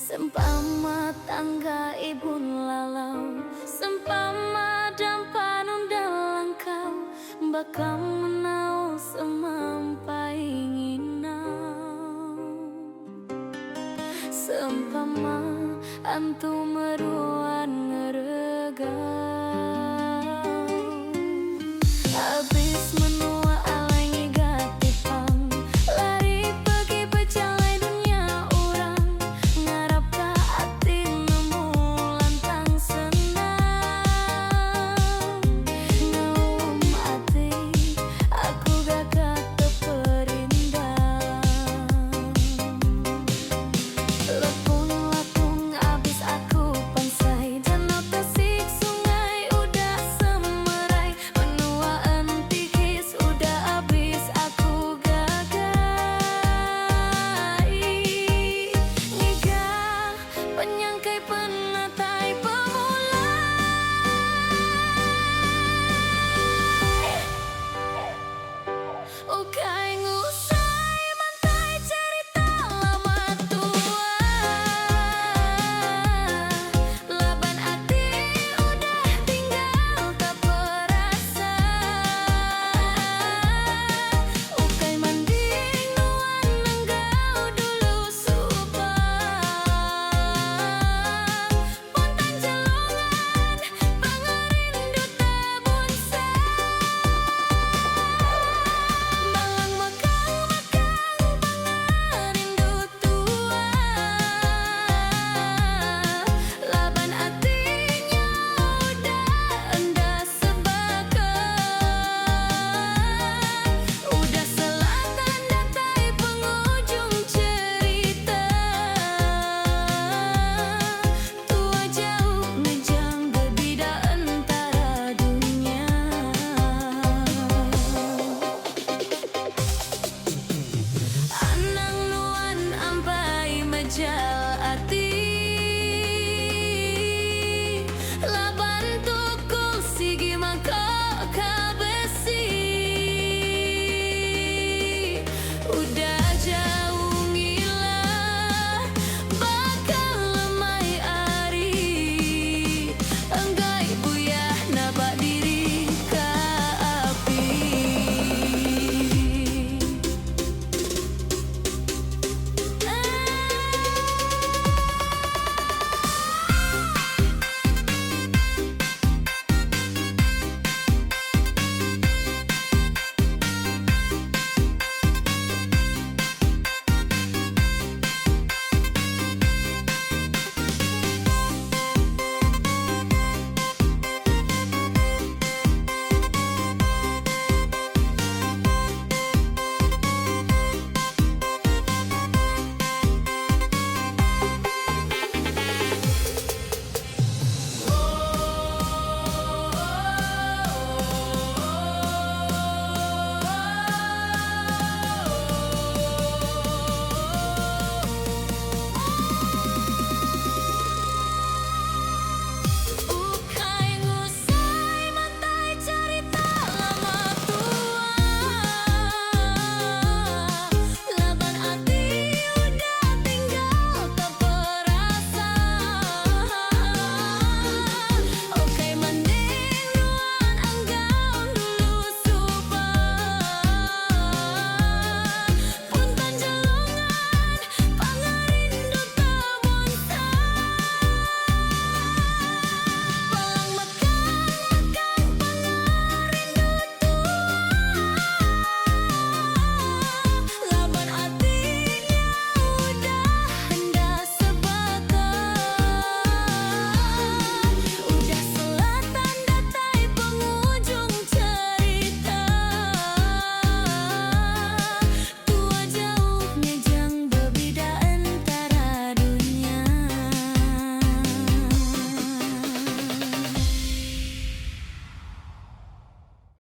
Sempama tangga ibu lalau, sempama dampan undang langkau, bakal menau semampai nginau. Sempama antu meruan ngeregau, habis menua alangi gatipang, lari pergi berjalan dunia orang, ngarap ka ati nemu lantang senang. Ngeum ati aku gagak teperindah, lepung-lapung abis aku pansai, danau tasik sungai udah semerai, menua entikis udah abis aku gagai. Ngigah penyangkai penatai pemulai, ukai ngusai bantai cerita lama tua. Laban hati udah tinggal tak perasa, ukai manding nuan nenggau dulu subah. Pontan jalongan pangerindu tabunsa, balang mekang-mekang pangerindu tua. Laban hatinya udah endah sebagai, udah selatan datai penghujung cerita. Tua jauh ngejang berbeda antara dunia. Anang nuan ampai meja